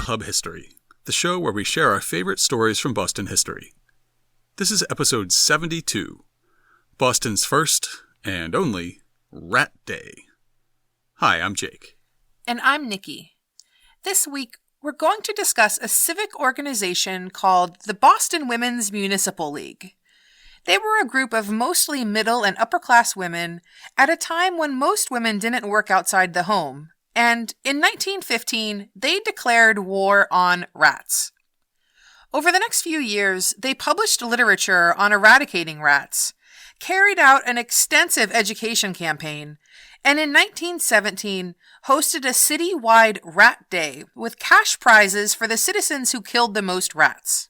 Hub History, the show where we share our favorite stories from Boston history. This is episode 72, Boston's first and only Rat Day. Hi, I'm Jake. And I'm Nikki. This week, we're going to discuss a civic organization called the Boston Women's Municipal League. They were a group of mostly middle and upper-class women at a time when most women didn't work outside the home, and in 1915, they declared war on rats. Over the next few years, they published literature on eradicating rats, carried out an extensive education campaign, and in 1917 hosted a city-wide Rat Day with cash prizes for the citizens who killed the most rats.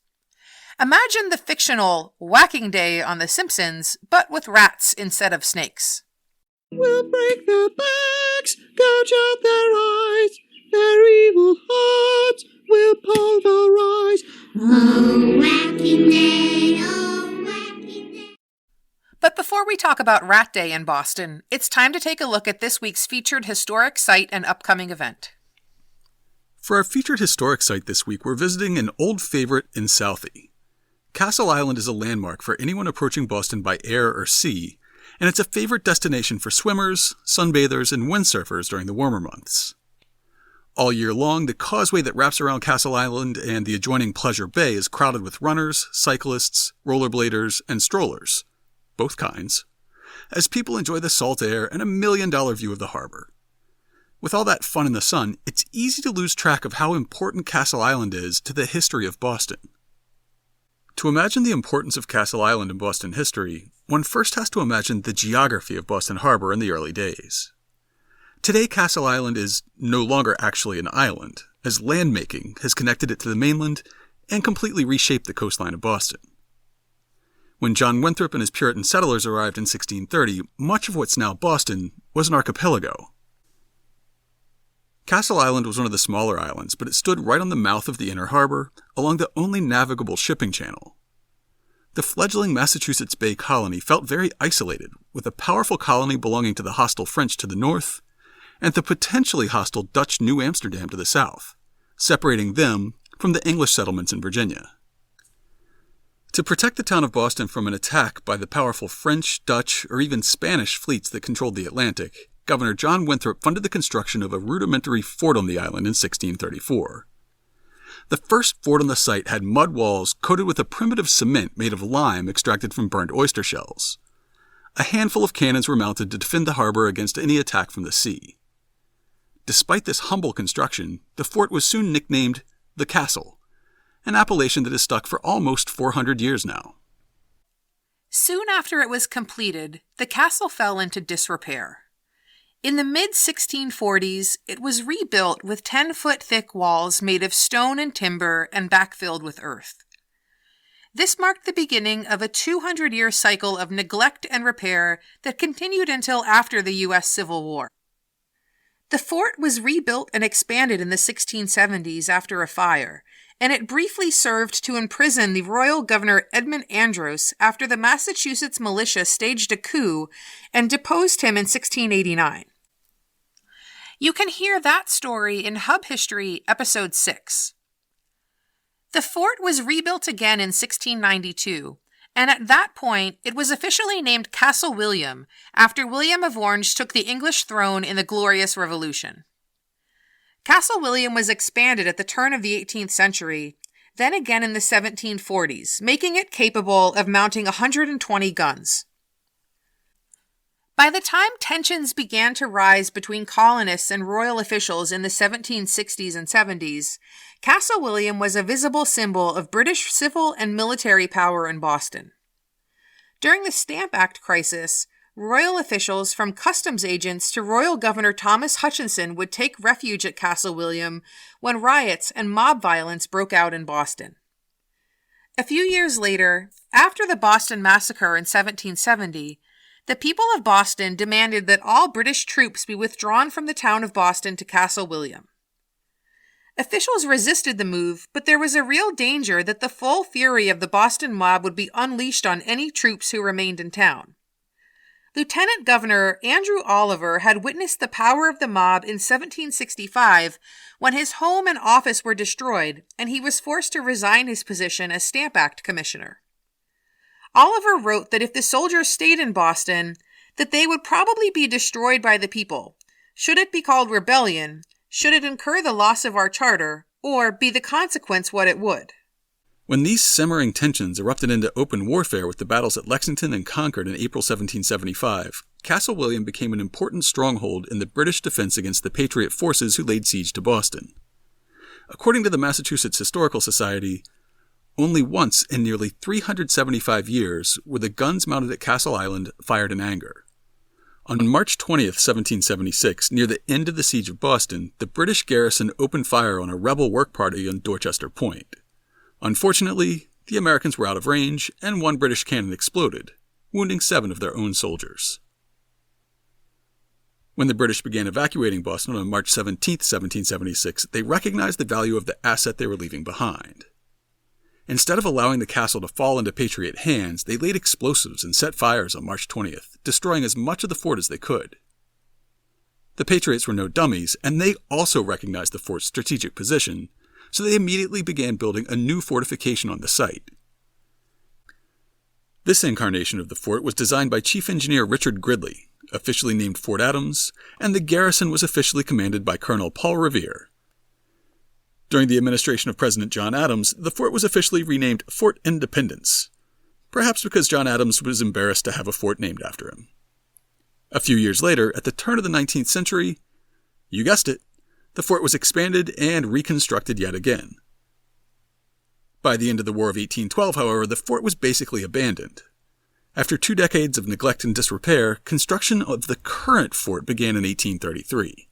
Imagine the fictional Whacking Day on The Simpsons, but with rats instead of snakes. We'll break their backs, gouge out their eyes, their evil hearts will pulverize. Oh, whacking day, oh, whacking day. But before we talk about Rat Day in Boston, it's time to take a look at this week's featured historic site and upcoming event. For our featured historic site this week, we're visiting an old favorite in Southie. Castle Island is a landmark for anyone approaching Boston by air or sea, and it's a favorite destination for swimmers, sunbathers, and windsurfers during the warmer months. All year long, the causeway that wraps around Castle Island and the adjoining Pleasure Bay is crowded with runners, cyclists, rollerbladers, and strollers, both kinds, as people enjoy the salt air and $1 million view of the harbor. With all that fun in the sun, it's easy to lose track of how important Castle Island is to the history of Boston. To imagine the importance of Castle Island in Boston history, one first has to imagine the geography of Boston Harbor in the early days. Today, Castle Island is no longer actually an island, as landmaking has connected it to the mainland and completely reshaped the coastline of Boston. When John Winthrop and his Puritan settlers arrived in 1630, much of what's now Boston was an archipelago. Castle Island was one of the smaller islands, but it stood right on the mouth of the inner harbor, along the only navigable shipping channel. The fledgling Massachusetts Bay Colony felt very isolated, with a powerful colony belonging to the hostile French to the north, and the potentially hostile Dutch New Amsterdam to the south, separating them from the English settlements in Virginia. To protect the town of Boston from an attack by the powerful French, Dutch, or even Spanish fleets that controlled the Atlantic, Governor John Winthrop funded the construction of a rudimentary fort on the island in 1634. The first fort on the site had mud walls coated with a primitive cement made of lime extracted from burnt oyster shells. A handful of cannons were mounted to defend the harbor against any attack from the sea. Despite this humble construction, the fort was soon nicknamed the Castle, an appellation that has stuck for almost 400 years now. Soon after it was completed, the castle fell into disrepair. In the mid-1640s, it was rebuilt with 10-foot-thick walls made of stone and timber and backfilled with earth. This marked the beginning of a 200-year cycle of neglect and repair that continued until after the U.S. Civil War. The fort was rebuilt and expanded in the 1670s after a fire, and it briefly served to imprison the royal governor Edmund Andros after the Massachusetts militia staged a coup and deposed him in 1689. You can hear that story in Hub History, Episode 6. The fort was rebuilt again in 1692, and at that point it was officially named Castle William after William of Orange took the English throne in the Glorious Revolution. Castle William was expanded at the turn of the 18th century, then again in the 1740s, making it capable of mounting 120 guns. By the time tensions began to rise between colonists and royal officials in the 1760s and 70s, Castle William was a visible symbol of British civil and military power in Boston. During the Stamp Act crisis, royal officials from customs agents to Royal Governor Thomas Hutchinson would take refuge at Castle William when riots and mob violence broke out in Boston. A few years later, after the Boston Massacre in 1770, the people of Boston demanded that all British troops be withdrawn from the town of Boston to Castle William. Officials resisted the move, but there was a real danger that the full fury of the Boston mob would be unleashed on any troops who remained in town. Lieutenant Governor Andrew Oliver had witnessed the power of the mob in 1765 when his home and office were destroyed and he was forced to resign his position as Stamp Act Commissioner. Oliver wrote that if the soldiers stayed in Boston, that they would probably be destroyed by the people, should it be called rebellion, should it incur the loss of our charter, or be the consequence what it would. When these simmering tensions erupted into open warfare with the battles at Lexington and Concord in April 1775, Castle William became an important stronghold in the British defense against the Patriot forces who laid siege to Boston. According to the Massachusetts Historical Society, only once in nearly 375 years were the guns mounted at Castle Island fired in anger. On March 20th, 1776, near the end of the siege of Boston, the British garrison opened fire on a rebel work party on Dorchester Point. Unfortunately, the Americans were out of range, and one British cannon exploded, wounding 7 of their own soldiers. When the British began evacuating Boston on March 17, 1776, they recognized the value of the asset they were leaving behind. Instead of allowing the castle to fall into Patriot hands, they laid explosives and set fires on March 20th, destroying as much of the fort as they could. The Patriots were no dummies, and they also recognized the fort's strategic position, so they immediately began building a new fortification on the site. This incarnation of the fort was designed by Chief Engineer Richard Gridley, officially named Fort Adams, and the garrison was officially commanded by Colonel Paul Revere. During the administration of President John Adams, the fort was officially renamed Fort Independence, perhaps because John Adams was embarrassed to have a fort named after him. A few years later, at the turn of the 19th century, you guessed it, the fort was expanded and reconstructed yet again. By the end of the War of 1812, however, the fort was basically abandoned. After 2 decades of neglect and disrepair, construction of the current fort began in 1833.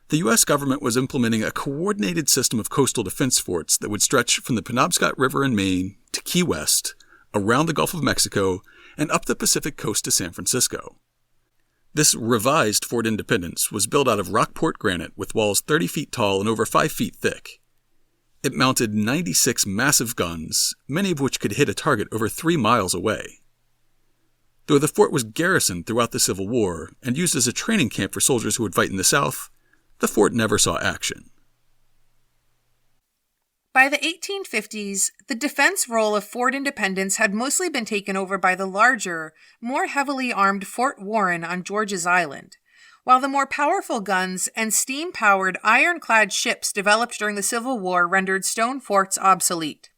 The U.S. government was implementing a coordinated system of coastal defense forts that would stretch from the Penobscot River in Maine to Key West, around the Gulf of Mexico, and up the Pacific coast to San Francisco. This revised Fort Independence was built out of Rockport granite with walls 30 feet tall and over 5 feet thick. It mounted 96 massive guns, many of which could hit a target over 3 miles away. Though the fort was garrisoned throughout the Civil War and used as a training camp for soldiers who would fight in the South, the fort never saw action. By the 1850s, the defense role of Fort Independence had mostly been taken over by the larger, more heavily armed Fort Warren on George's Island, while the more powerful guns and steam-powered ironclad ships developed during the Civil War rendered stone forts obsolete.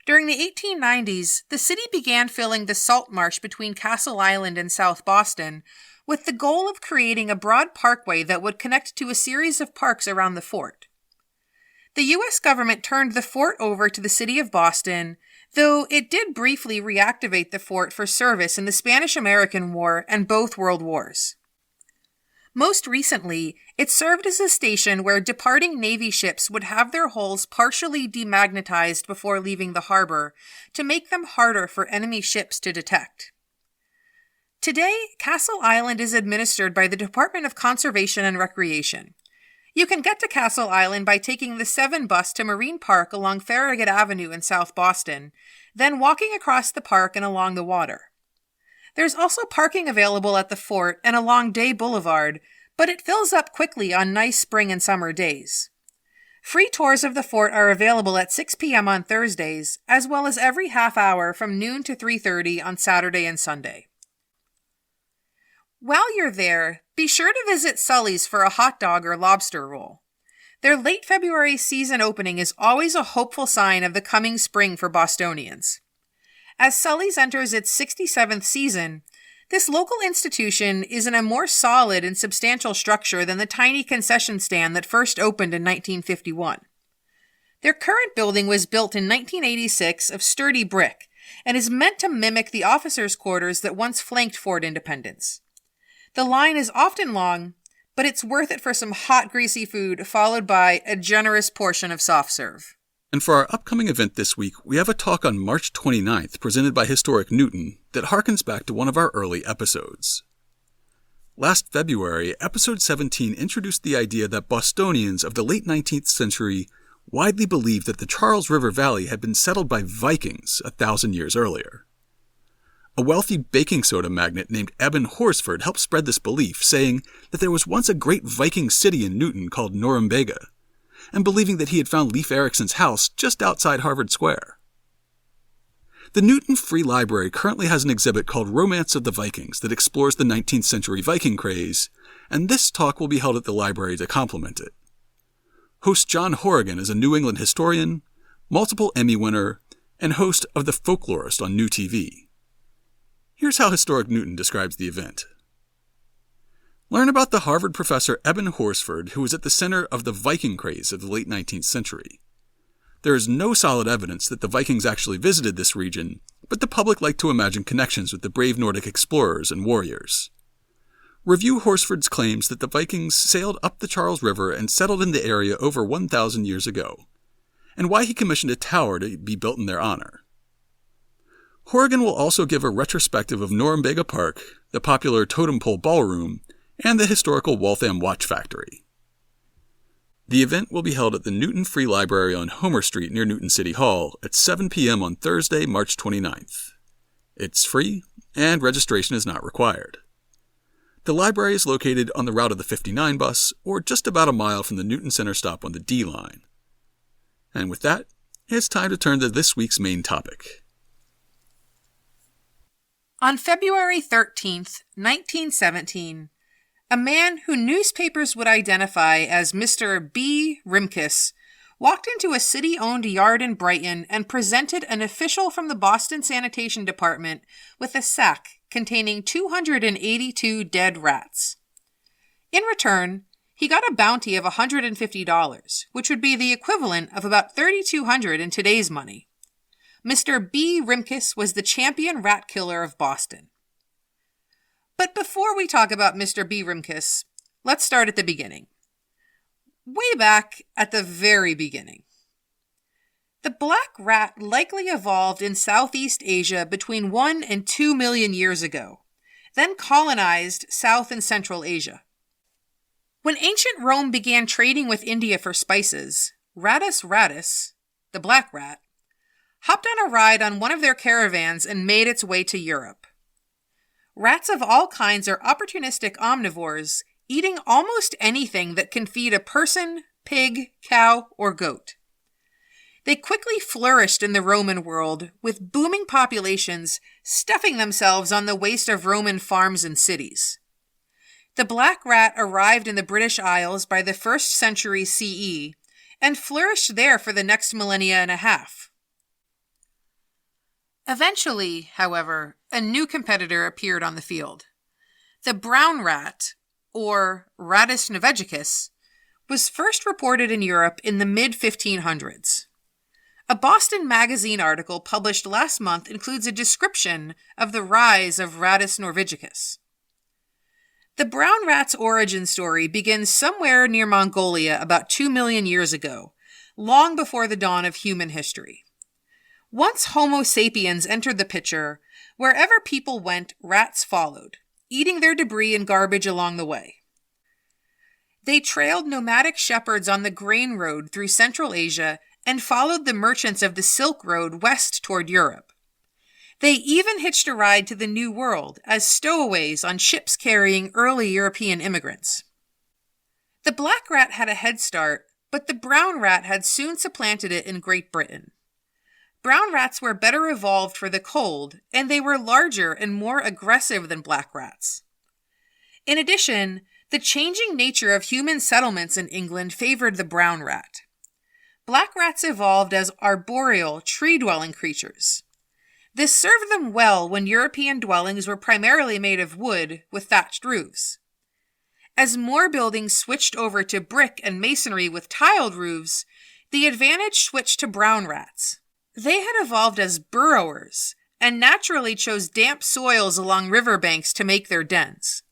During the 1890s, the city began filling the salt marsh between Castle Island and South Boston, with the goal of creating a broad parkway that would connect to a series of parks around the fort. The U.S. government turned the fort over to the city of Boston, though it did briefly reactivate the fort for service in the Spanish-American War and both World Wars. Most recently, it served as a station where departing Navy ships would have their hulls partially demagnetized before leaving the harbor to make them harder for enemy ships to detect. Today, Castle Island is administered by the Department of Conservation and Recreation. You can get to Castle Island by taking the 7 bus to Marine Park along Farragut Avenue in South Boston, then walking across the park and along the water. There's also parking available at the fort and along Day Boulevard, but it fills up quickly on nice spring and summer days. Free tours of the fort are available at 6 p.m. on Thursdays, as well as every half hour from noon to 3:30 on Saturday and Sunday. While you're there, be sure to visit Sully's for a hot dog or lobster roll. Their late February season opening is always a hopeful sign of the coming spring for Bostonians. As Sully's enters its 67th season, this local institution is in a more solid and substantial structure than the tiny concession stand that first opened in 1951. Their current building was built in 1986 of sturdy brick and is meant to mimic the officers' quarters that once flanked Fort Independence. The line is often long, but it's worth it for some hot, greasy food, followed by a generous portion of soft serve. And for our upcoming event this week, we have a talk on March 29th presented by Historic Newton that harkens back to one of our early episodes. Last February, episode 17 introduced the idea that Bostonians of the late 19th century widely believed that the Charles River Valley had been settled by Vikings 1,000 years earlier. A wealthy baking soda magnate named Eben Horsford helped spread this belief, saying that there was once a great Viking city in Newton called Norumbega, and believing that he had found Leif Erikson's house just outside Harvard Square. The Newton Free Library currently has an exhibit called Romance of the Vikings that explores the 19th century Viking craze, and this talk will be held at the library to complement it. Host John Horrigan is a New England historian, multiple Emmy winner, and host of The Folklorist on New TV. Here's how Historic Newton describes the event. Learn about the Harvard professor Eben Horsford, who was at the center of the Viking craze of the late 19th century. There is no solid evidence that the Vikings actually visited this region, but the public like to imagine connections with the brave Nordic explorers and warriors. Review Horsford's claims that the Vikings sailed up the Charles River and settled in the area over 1,000 years ago, and why he commissioned a tower to be built in their honor. Horrigan will also give a retrospective of Norumbega Park, the popular Totem Pole Ballroom, and the historical Waltham Watch Factory. The event will be held at the Newton Free Library on Homer Street near Newton City Hall at 7 p.m. on Thursday, March 29th. It's free, and registration is not required. The library is located on the route of the 59 bus, or just about a mile from the Newton Center stop on the D line. And with that, it's time to turn to this week's main topic. On February 13th, 1917, a man who newspapers would identify as Mr. B. Rimkus walked into a city-owned yard in Brighton and presented an official from the Boston Sanitation Department with a sack containing 282 dead rats. In return, he got a bounty of $150, which would be the equivalent of about $3,200 in today's money. Mr. B. Rimkus was the champion rat killer of Boston. But before we talk about Mr. B. Rimkus, let's start at the beginning. Way back at the very beginning. The black rat likely evolved in Southeast Asia between 1 and 2 million years ago, then colonized South and Central Asia. When ancient Rome began trading with India for spices, Rattus rattus, the black rat, hopped on a ride on one of their caravans and made its way to Europe. Rats of all kinds are opportunistic omnivores, eating almost anything that can feed a person, pig, cow, or goat. They quickly flourished in the Roman world, with booming populations stuffing themselves on the waste of Roman farms and cities. The black rat arrived in the British Isles by the 1st century CE and flourished there for the next millennia and a half. Eventually, however, a new competitor appeared on the field. The brown rat, or Rattus novegicus, was first reported in Europe in the mid-1500s. A Boston Magazine article published last month includes a description of the rise of Rattus norvegicus. The brown rat's origin story begins somewhere near Mongolia about 2 million years ago, long before the dawn of human history. Once Homo sapiens entered the picture, wherever people went, rats followed, eating their debris and garbage along the way. They trailed nomadic shepherds on the grain road through Central Asia and followed the merchants of the Silk Road west toward Europe. They even hitched a ride to the New World as stowaways on ships carrying early European immigrants. The black rat had a head start, but the brown rat had soon supplanted it in Great Britain. Brown rats were better evolved for the cold, and they were larger and more aggressive than black rats. In addition, the changing nature of human settlements in England favored the brown rat. Black rats evolved as arboreal, tree-dwelling creatures. This served them well when European dwellings were primarily made of wood with thatched roofs. As more buildings switched over to brick and masonry with tiled roofs, the advantage switched to brown rats. They had evolved as burrowers and naturally chose damp soils along riverbanks to make their dens.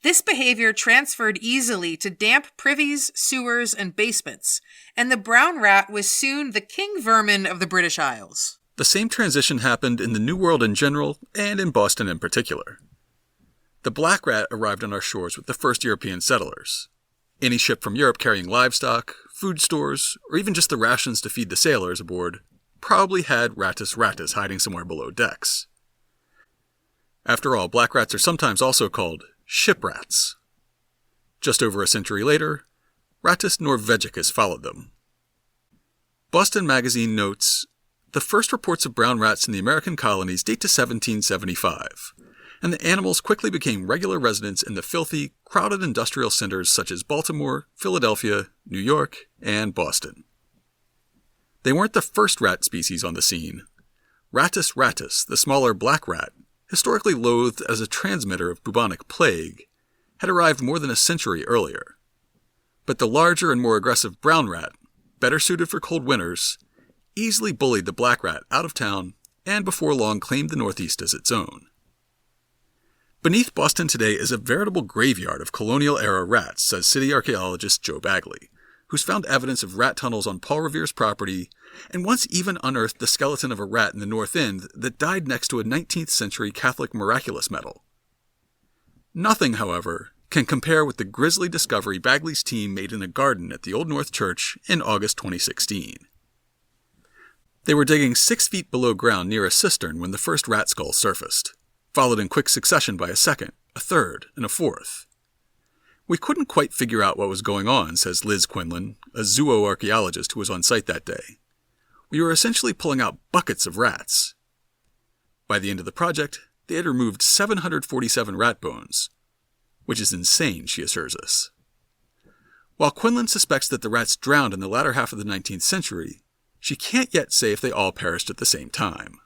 This behavior transferred easily to damp privies, sewers, and basements, and the brown rat was soon the king vermin of the British Isles. The same transition happened in the New World in general, and in Boston in particular. The black rat arrived on our shores with the first European settlers. Any ship from Europe carrying livestock, food stores, or even just the rations to feed the sailors aboard probably had Rattus rattus hiding somewhere below decks. After all, black rats are sometimes also called ship rats. Just over a century later, Rattus norvegicus followed them. Boston Magazine notes, "The first reports of brown rats in the American colonies date to 1775, and the animals quickly became regular residents in the filthy, crowded industrial centers such as Baltimore, Philadelphia, New York, and Boston." They weren't the first rat species on the scene. Rattus rattus, the smaller black rat, historically loathed as a transmitter of bubonic plague, had arrived more than a century earlier. But the larger and more aggressive brown rat, better suited for cold winters, easily bullied the black rat out of town and before long claimed the Northeast as its own. Beneath Boston today is a veritable graveyard of colonial-era rats, says city archaeologist Joe Bagley, who's found evidence of rat tunnels on Paul Revere's property and once even unearthed the skeleton of a rat in the North End that died next to a 19th century Catholic miraculous medal. Nothing, however, can compare with the grisly discovery Bagley's team made in a garden at the Old North Church in August 2016. They were digging 6 feet below ground near a cistern when the first rat skull surfaced, followed in quick succession by a second, a third, and a fourth. "We couldn't quite figure out what was going on," says Liz Quinlan, a zooarchaeologist who was on site that day. "We were essentially pulling out buckets of rats." By the end of the project, they had removed 747 rat bones, which is insane, she assures us. While Quinlan suspects that the rats drowned in the latter half of the 19th century, she can't yet say if they all perished at the same time.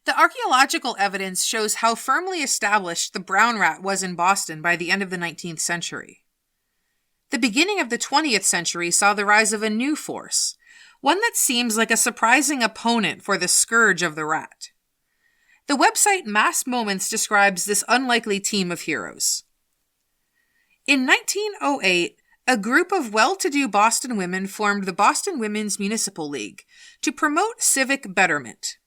The archaeological evidence shows how firmly established the brown rat was in Boston by the end of the 19th century. The beginning of the 20th century saw the rise of a new force, one that seems like a surprising opponent for the scourge of the rat. The website Mass Moments describes this unlikely team of heroes. In 1908, a group of well-to-do Boston women formed the Boston Women's Municipal League to promote civic betterment.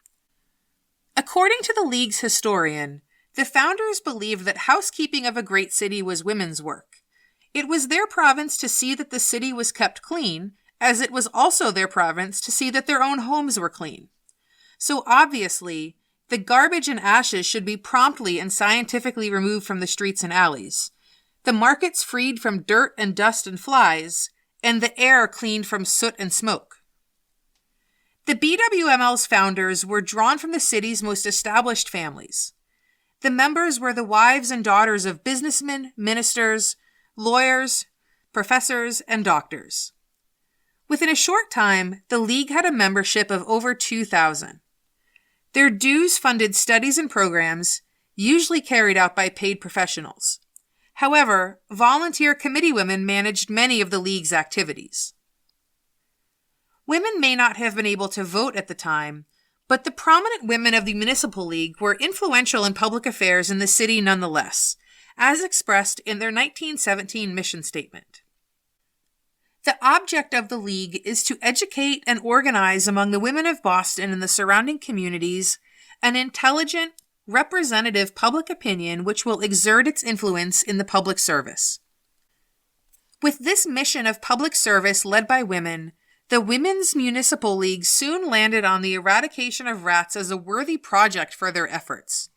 According to the League's historian, the founders believed that housekeeping of a great city was women's work. It was their province to see that the city was kept clean, as it was also their province to see that their own homes were clean. So obviously, the garbage and ashes should be promptly and scientifically removed from the streets and alleys, the markets freed from dirt and dust and flies, and the air cleaned from soot and smoke. The BWML's founders were drawn from the city's most established families. The members were the wives and daughters of businessmen, ministers, lawyers, professors, and doctors. Within a short time, the League had a membership of over 2,000. Their dues funded studies and programs, usually carried out by paid professionals. However, volunteer committee women managed many of the League's activities. Women may not have been able to vote at the time, but the prominent women of the Municipal League were influential in public affairs in the city nonetheless, as expressed in their 1917 mission statement. The object of the League is to educate and organize among the women of Boston and the surrounding communities an intelligent, representative public opinion which will exert its influence in the public service. With this mission of public service led by women, the Women's Municipal League soon landed on the eradication of rats as a worthy project for their efforts.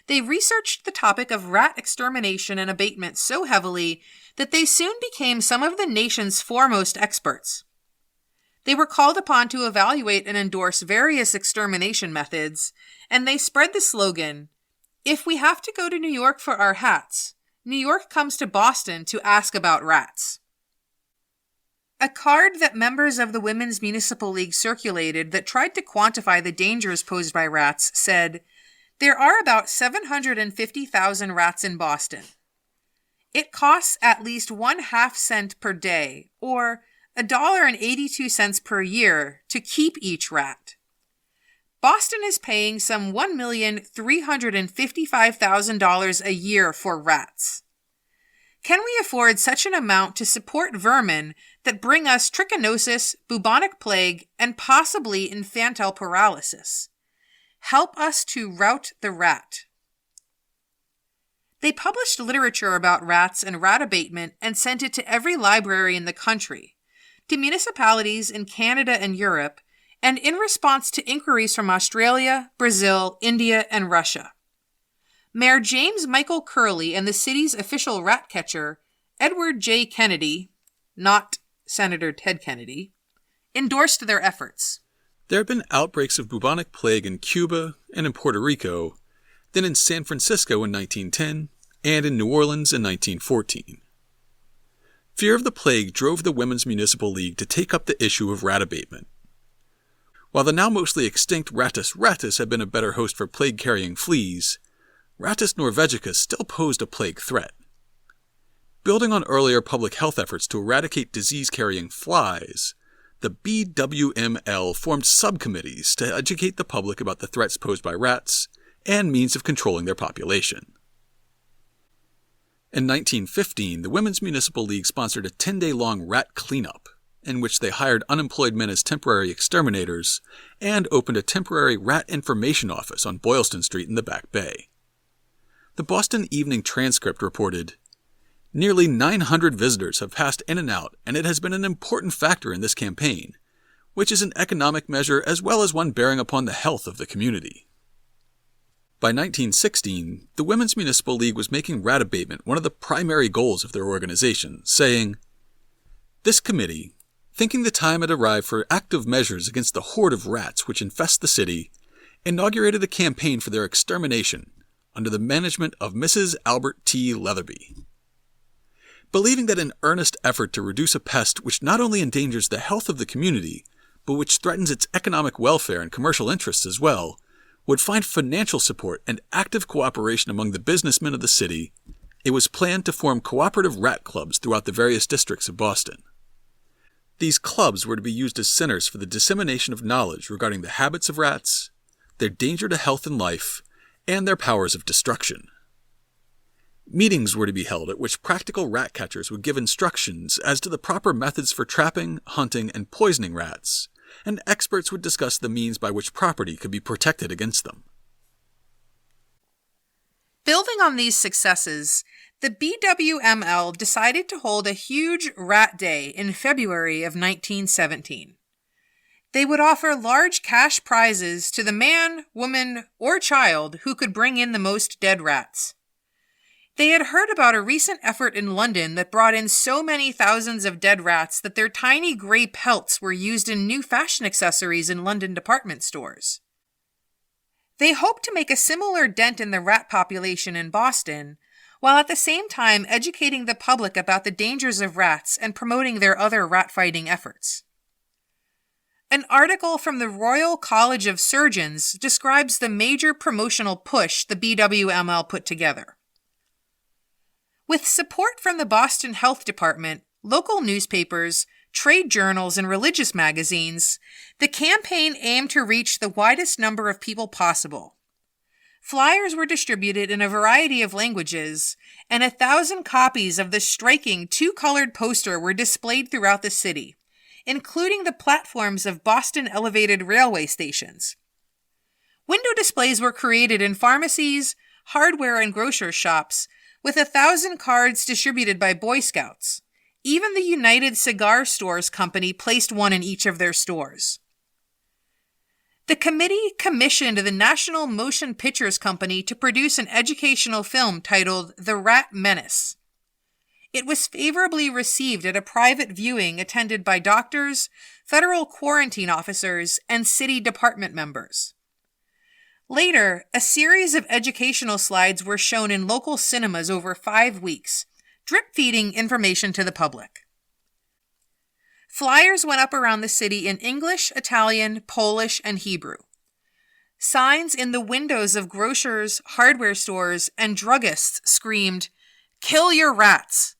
They researched the topic of rat extermination and abatement so heavily that they soon became some of the nation's foremost experts. They were called upon to evaluate and endorse various extermination methods, and they spread the slogan, "If we have to go to New York for our hats, New York comes to Boston to ask about rats." A card that members of the Women's Municipal League circulated that tried to quantify the dangers posed by rats said, "There are about 750,000 rats in Boston. It costs at least 1/2 cent per day, or $1.82 per year, to keep each rat. Boston is paying some $1,355,000 a year for rats. Can we afford such an amount to support vermin that bring us trichinosis, bubonic plague, and possibly infantile paralysis? Help us to rout the rat." They published literature about rats and rat abatement and sent it to every library in the country, to municipalities in Canada and Europe, and in response to inquiries from Australia, Brazil, India, and Russia. Mayor James Michael Curley and the city's official rat catcher, Edward J. Kennedy, not Senator Ted Kennedy, endorsed their efforts. There have been outbreaks of bubonic plague in Cuba and in Puerto Rico, then in San Francisco in 1910, and in New Orleans in 1914. Fear of the plague drove the Women's Municipal League to take up the issue of rat abatement. While the now mostly extinct Rattus rattus had been a better host for plague-carrying fleas, Rattus norvegicus still posed a plague threat. Building on earlier public health efforts to eradicate disease-carrying flies, the BWML formed subcommittees to educate the public about the threats posed by rats and means of controlling their population. In 1915, the Women's Municipal League sponsored a 10-day-long rat cleanup, in which they hired unemployed men as temporary exterminators and opened a temporary rat information office on Boylston Street in the Back Bay. The Boston Evening Transcript reported, "Nearly 900 visitors have passed in and out, and it has been an important factor in this campaign, which is an economic measure as well as one bearing upon the health of the community." By 1916, the Women's Municipal League was making rat abatement one of the primary goals of their organization, saying, "This committee, thinking the time had arrived for active measures against the horde of rats which infest the city, inaugurated a campaign for their extermination under the management of Mrs. Albert T. Leatherby. Believing that an earnest effort to reduce a pest which not only endangers the health of the community, but which threatens its economic welfare and commercial interests as well, would find financial support and active cooperation among the businessmen of the city, it was planned to form cooperative rat clubs throughout the various districts of Boston. These clubs were to be used as centers for the dissemination of knowledge regarding the habits of rats, their danger to health and life, and their powers of destruction. Meetings were to be held at which practical rat catchers would give instructions as to the proper methods for trapping, hunting, and poisoning rats, and experts would discuss the means by which property could be protected against them. Building on these successes, the BWML decided to hold a huge rat day in February of 1917. They would offer large cash prizes to the man, woman, or child who could bring in the most dead rats. They had heard about a recent effort in London that brought in so many thousands of dead rats that their tiny gray pelts were used in new fashion accessories in London department stores. They hoped to make a similar dent in the rat population in Boston, while at the same time educating the public about the dangers of rats and promoting their other rat-fighting efforts. An article from the Royal College of Surgeons describes the major promotional push the BWML put together. With support from the Boston Health Department, local newspapers, trade journals, and religious magazines, the campaign aimed to reach the widest number of people possible. Flyers were distributed in a variety of languages, and 1,000 copies of the striking two-colored poster were displayed throughout the city, including the platforms of Boston elevated railway stations. Window displays were created in pharmacies, hardware and grocer shops, with 1,000 cards distributed by Boy Scouts. Even the United Cigar Stores Company placed one in each of their stores. The committee commissioned the National Motion Pictures Company to produce an educational film titled The Rat Menace. It was favorably received at a private viewing attended by doctors, federal quarantine officers, and city department members. Later, a series of educational slides were shown in local cinemas over 5 weeks, drip-feeding information to the public. Flyers went up around the city in English, Italian, Polish, and Hebrew. Signs in the windows of grocers, hardware stores, and druggists screamed, "Kill your rats!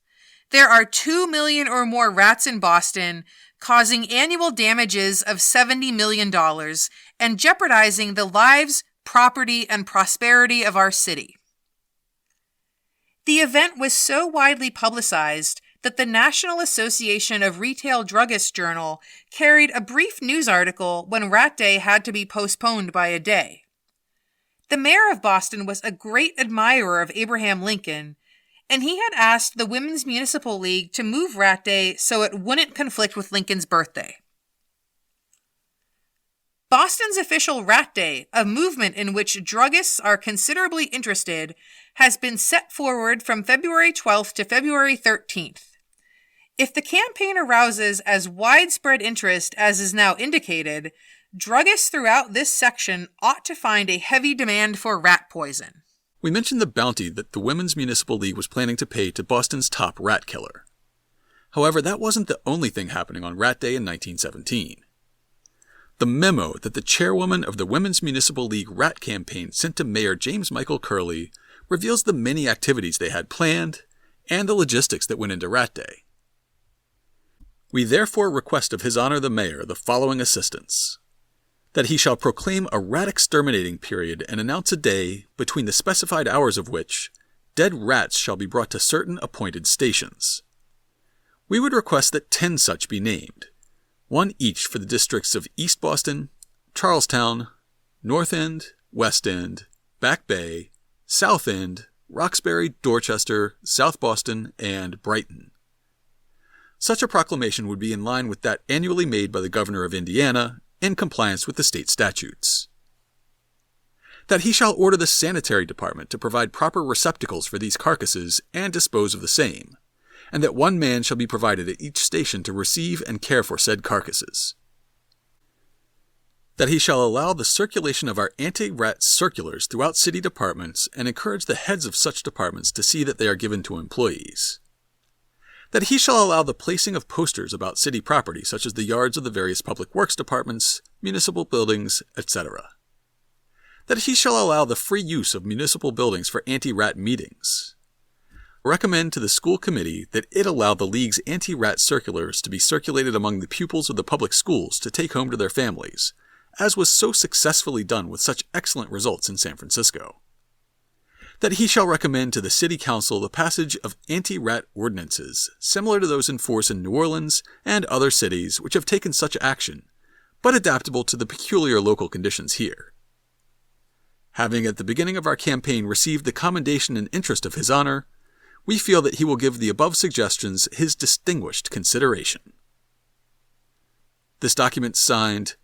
There are 2 million or more rats in Boston, causing annual damages of $70 million and jeopardizing the lives, property, and prosperity of our city." The event was so widely publicized that the National Association of Retail Druggists Journal carried a brief news article when Rat Day had to be postponed by a day. The mayor of Boston was a great admirer of Abraham Lincoln, and he had asked the Women's Municipal League to move Rat Day so it wouldn't conflict with Lincoln's birthday. Boston's official Rat Day, a movement in which druggists are considerably interested, has been set forward from February 12th to February 13th. If the campaign arouses as widespread interest as is now indicated, druggists throughout this section ought to find a heavy demand for rat poison. We mentioned the bounty that the Women's Municipal League was planning to pay to Boston's top rat killer. However, that wasn't the only thing happening on Rat Day in 1917. The memo that the chairwoman of the Women's Municipal League rat campaign sent to Mayor James Michael Curley reveals the many activities they had planned and the logistics that went into Rat Day. We therefore request of His Honor the Mayor the following assistance: that he shall proclaim a rat exterminating period and announce a day between the specified hours of which dead rats shall be brought to certain appointed stations. We would request that 10 such be named, one each for the districts of East Boston, Charlestown, North End, West End, Back Bay, South End, Roxbury, Dorchester, South Boston, and Brighton. Such a proclamation would be in line with that annually made by the Governor of Indiana in compliance with the state statutes. That he shall order the sanitary department to provide proper receptacles for these carcasses and dispose of the same, and that 1 man shall be provided at each station to receive and care for said carcasses. That he shall allow the circulation of our anti-rat circulars throughout city departments and encourage the heads of such departments to see that they are given to employees. That he shall allow the placing of posters about city property, such as the yards of the various public works departments, municipal buildings, etc. That he shall allow the free use of municipal buildings for anti-rat meetings. Recommend to the school committee that it allow the League's anti-rat circulars to be circulated among the pupils of the public schools to take home to their families, as was so successfully done with such excellent results in San Francisco. That he shall recommend to the City Council the passage of anti-rat ordinances, similar to those in force in New Orleans and other cities which have taken such action, but adaptable to the peculiar local conditions here. Having at the beginning of our campaign received the commendation and interest of His Honor, we feel that he will give the above suggestions his distinguished consideration. This document signed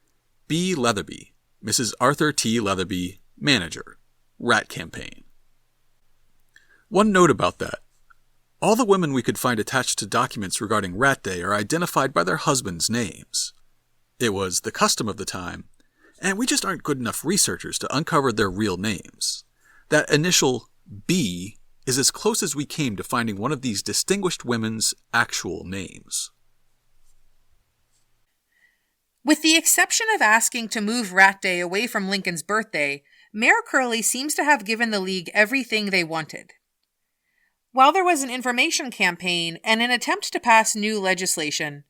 B. Leatherby, Mrs. Arthur T. Leatherby, Manager, Rat Campaign. One note about that. All the women we could find attached to documents regarding Rat Day are identified by their husbands' names. It was the custom of the time, and we just aren't good enough researchers to uncover their real names. That initial B is as close as we came to finding one of these distinguished women's actual names. With the exception of asking to move Rat Day away from Lincoln's birthday, Mayor Curley seems to have given the League everything they wanted. While there was an information campaign and an attempt to pass new legislation,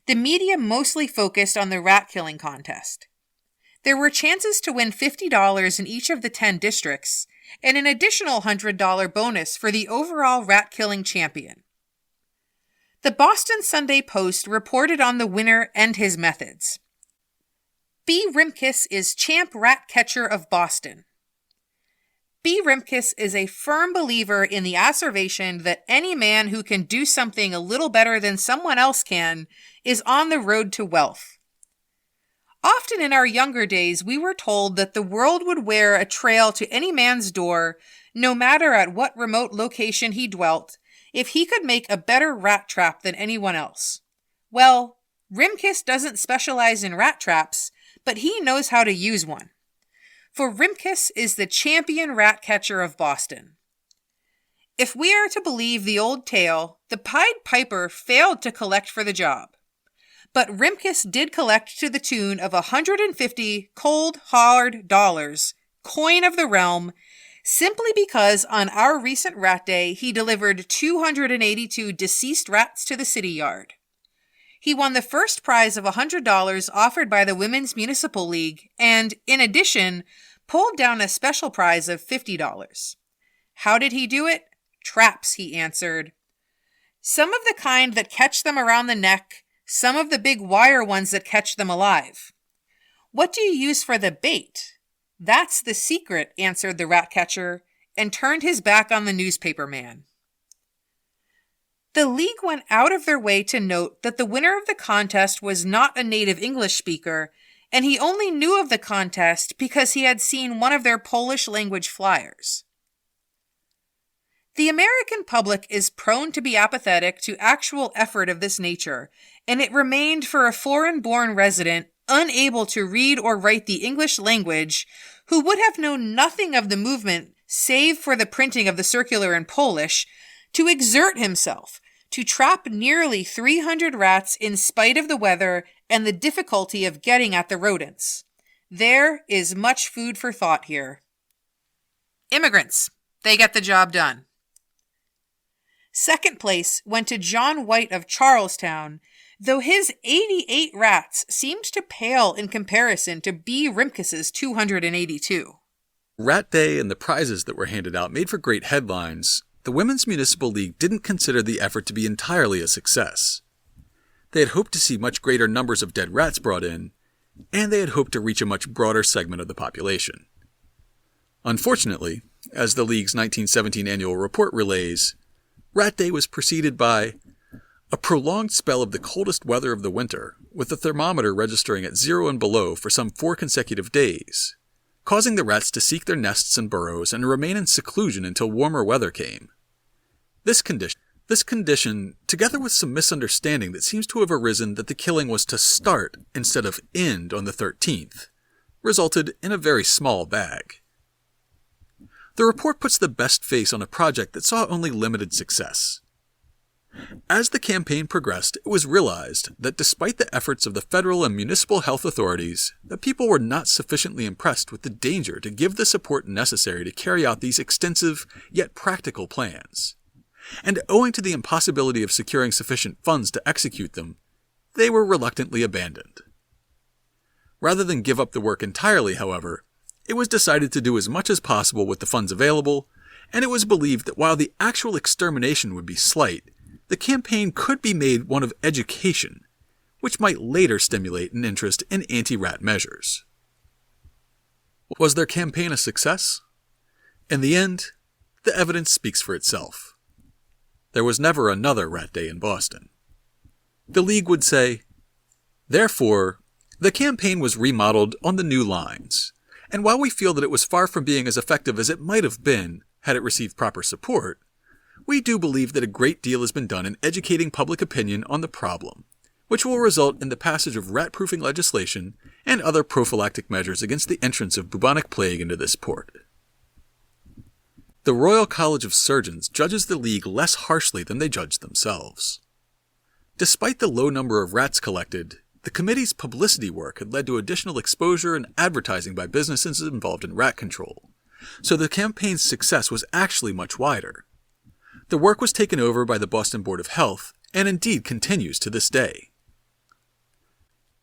the media mostly focused on the rat killing contest. There were chances to win $50 in each of the 10 districts, and an additional $100 bonus for the overall rat-killing champion. The Boston Sunday Post reported on the winner and his methods. B. Rimkus is champ rat catcher of Boston. B. Rimkus is a firm believer in the assertion that any man who can do something a little better than someone else can is on the road to wealth. Often in our younger days, we were told that the world would wear a trail to any man's door, no matter at what remote location he dwelt, if he could make a better rat trap than anyone else. Well, Rimkus doesn't specialize in rat traps, but he knows how to use one. For Rimkus is the champion rat catcher of Boston. If we are to believe the old tale, the Pied Piper failed to collect for the job. But Rimkus did collect to the tune of 150 cold, hard dollars, coin of the realm, simply because on our recent rat day he delivered 282 deceased rats to the city yard. He won the first prize of $100 offered by the Women's Municipal League and, in addition, pulled down a special prize of $50. How did he do it? Traps, he answered. Some of the kind that catch them around the neck, some of the big wire ones that catch them alive. What do you use for the bait? That's the secret, answered the rat catcher, and turned his back on the newspaper man. The League went out of their way to note that the winner of the contest was not a native English speaker, and he only knew of the contest because he had seen one of their Polish-language flyers. The American public is prone to be apathetic to actual effort of this nature, and it remained for a foreign-born resident unable to read or write the English language, who would have known nothing of the movement save for the printing of the circular in Polish, to exert himself to trap nearly 300 rats in spite of the weather and the difficulty of getting at the rodents. There is much food for thought here. Immigrants, they get the job done. Second place went to John White of Charlestown, though his 88 rats seemed to pale in comparison to B. Rimkus's 282. Rat Day and the prizes that were handed out made for great headlines. The Women's Municipal League didn't consider the effort to be entirely a success. They had hoped to see much greater numbers of dead rats brought in, and they had hoped to reach a much broader segment of the population. Unfortunately, as the League's 1917 annual report relays, Rat Day was preceded by a prolonged spell of the coldest weather of the winter, with the thermometer registering at 0 and below for some 4 consecutive days, causing the rats to seek their nests and burrows and remain in seclusion until warmer weather came. This condition, together with some misunderstanding that seems to have arisen that the killing was to start instead of end on the 13th, resulted in a very small bag. The report puts the best face on a project that saw only limited success. As the campaign progressed, it was realized that despite the efforts of the federal and municipal health authorities, that people were not sufficiently impressed with the danger to give the support necessary to carry out these extensive yet practical plans. And owing to the impossibility of securing sufficient funds to execute them, they were reluctantly abandoned. Rather than give up the work entirely, however, it was decided to do as much as possible with the funds available, and it was believed that while the actual extermination would be slight, the campaign could be made one of education, which might later stimulate an interest in anti-rat measures. Was their campaign a success? In the end, the evidence speaks for itself. There was never another Rat Day in Boston. The League would say, therefore, the campaign was remodeled on the new lines, and while we feel that it was far from being as effective as it might have been had it received proper support, we do believe that a great deal has been done in educating public opinion on the problem, which will result in the passage of rat-proofing legislation and other prophylactic measures against the entrance of bubonic plague into this port. The Royal College of Surgeons judges the League less harshly than they judge themselves. Despite the low number of rats collected, the committee's publicity work had led to additional exposure and advertising by businesses involved in rat control, so the campaign's success was actually much wider. The work was taken over by the Boston Board of Health, and indeed continues to this day.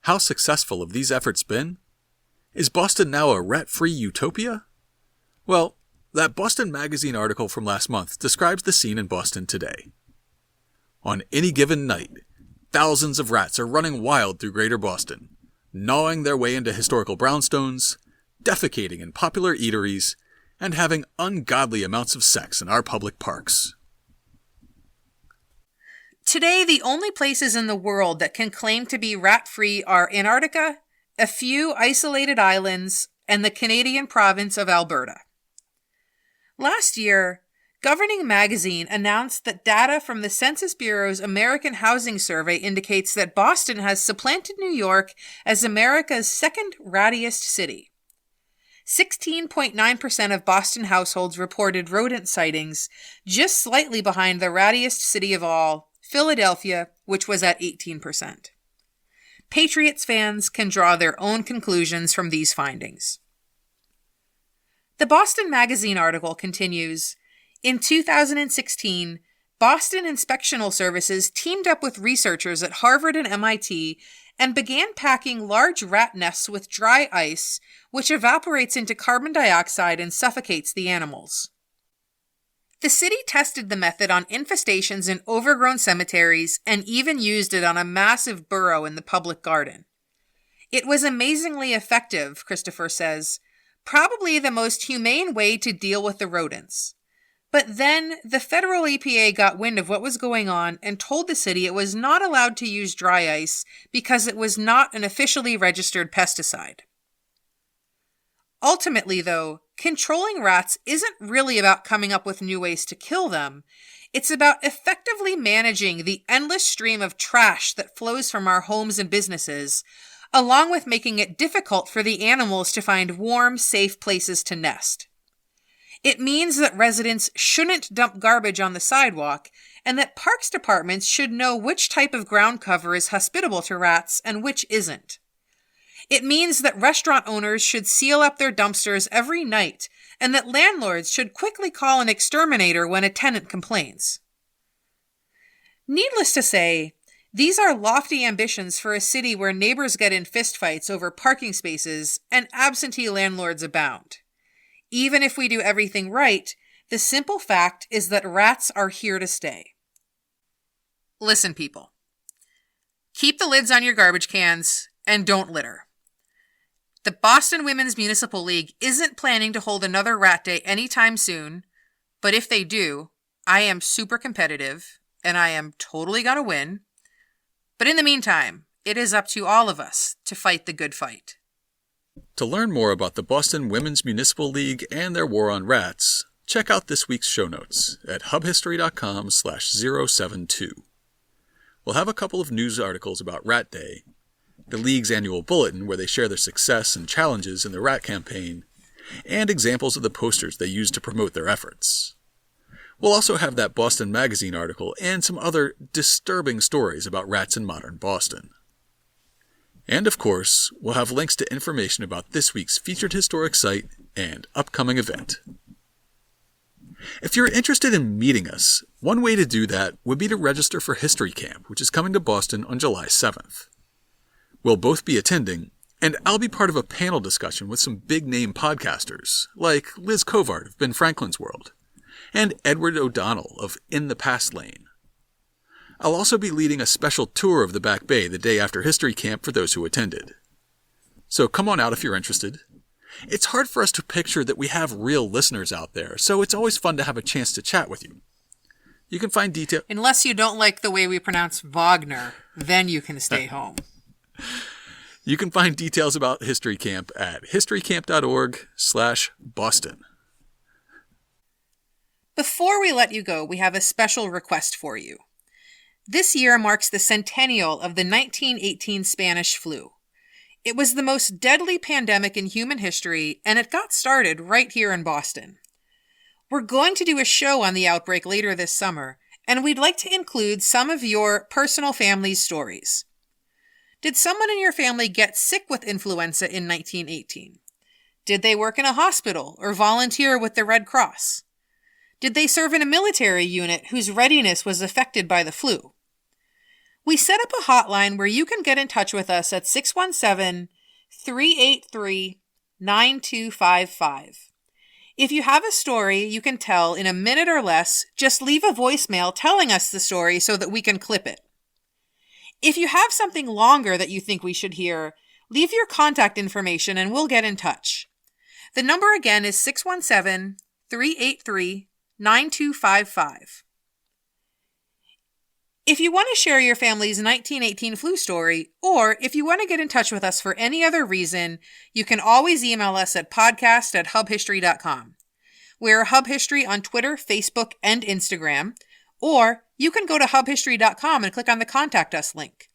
How successful have these efforts been? Is Boston now a rat-free utopia? Well, that Boston Magazine article from last month describes the scene in Boston today. On any given night, thousands of rats are running wild through Greater Boston, gnawing their way into historical brownstones, defecating in popular eateries, and having ungodly amounts of sex in our public parks. Today, the only places in the world that can claim to be rat-free are Antarctica, a few isolated islands, and the Canadian province of Alberta. Last year, Governing Magazine announced that data from the Census Bureau's American Housing Survey indicates that Boston has supplanted New York as America's second rattiest city. 16.9% of Boston households reported rodent sightings, just slightly behind the rattiest city of all, Philadelphia, which was at 18%. Patriots fans can draw their own conclusions from these findings. The Boston Magazine article continues, in 2016, Boston Inspectional Services teamed up with researchers at Harvard and MIT and began packing large rat nests with dry ice, which evaporates into carbon dioxide and suffocates the animals. The city tested the method on infestations in overgrown cemeteries and even used it on a massive burrow in the public garden. It was amazingly effective, Christopher says, probably the most humane way to deal with the rodents. But then the federal EPA got wind of what was going on and told the city it was not allowed to use dry ice because it was not an officially registered pesticide. Ultimately, though, controlling rats isn't really about coming up with new ways to kill them. It's about effectively managing the endless stream of trash that flows from our homes and businesses, along with making it difficult for the animals to find warm, safe places to nest. It means that residents shouldn't dump garbage on the sidewalk, and that parks departments should know which type of ground cover is hospitable to rats and which isn't. It means that restaurant owners should seal up their dumpsters every night, and that landlords should quickly call an exterminator when a tenant complains. Needless to say, these are lofty ambitions for a city where neighbors get in fistfights over parking spaces and absentee landlords abound. Even if we do everything right, the simple fact is that rats are here to stay. Listen, people. Keep the lids on your garbage cans and don't litter. The Boston Women's Municipal League isn't planning to hold another rat day anytime soon, but if they do, I am super competitive and I am totally gonna win. But in the meantime, it is up to all of us to fight the good fight. To learn more about the Boston Women's Municipal League and their war on rats, check out this week's show notes at hubhistory.com/072. We'll have a couple of news articles about Rat Day, the League's annual bulletin where they share their success and challenges in the rat campaign, and examples of the posters they use to promote their efforts. We'll also have that Boston Magazine article and some other disturbing stories about rats in modern Boston. And of course, we'll have links to information about this week's featured historic site and upcoming event. If you're interested in meeting us, one way to do that would be to register for History Camp, which is coming to Boston on July 7th. We'll both be attending, and I'll be part of a panel discussion with some big-name podcasters, like Liz Covart of Ben Franklin's World, and Edward O'Donnell of In the Past Lane. I'll also be leading a special tour of the Back Bay the day after History Camp for those who attended. So come on out if you're interested. It's hard for us to picture that we have real listeners out there, so it's always fun to have a chance to chat with you. You can find details... Unless you don't like the way we pronounce Wagner, then you can stay home. You can find details about History Camp at historycamp.org/Boston. Before we let you go, we have a special request for you. This year marks the centennial of the 1918 Spanish flu. It was the most deadly pandemic in human history, and it got started right here in Boston. We're going to do a show on the outbreak later this summer, and we'd like to include some of your personal family's stories. Did someone in your family get sick with influenza in 1918? Did they work in a hospital or volunteer with the Red Cross? Did they serve in a military unit whose readiness was affected by the flu? We set up a hotline where you can get in touch with us at 617-383-9255. If you have a story you can tell in a minute or less, just leave a voicemail telling us the story so that we can clip it. If you have something longer that you think we should hear, leave your contact information and we'll get in touch. The number again is 617-383-9255. If you want to share your family's 1918 flu story, or if you want to get in touch with us for any other reason, you can always email us at podcast@hubhistory.com. We're Hub History on Twitter, Facebook, and Instagram, or you can go to hubhistory.com and click on the Contact Us link.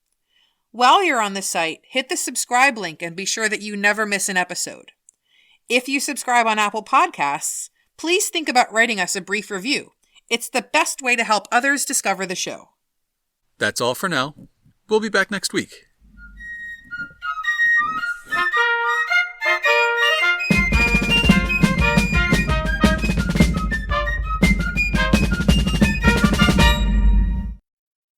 While you're on the site, hit the subscribe link and be sure that you never miss an episode. If you subscribe on Apple Podcasts, please think about writing us a brief review. It's the best way to help others discover the show. That's all for now. We'll be back next week.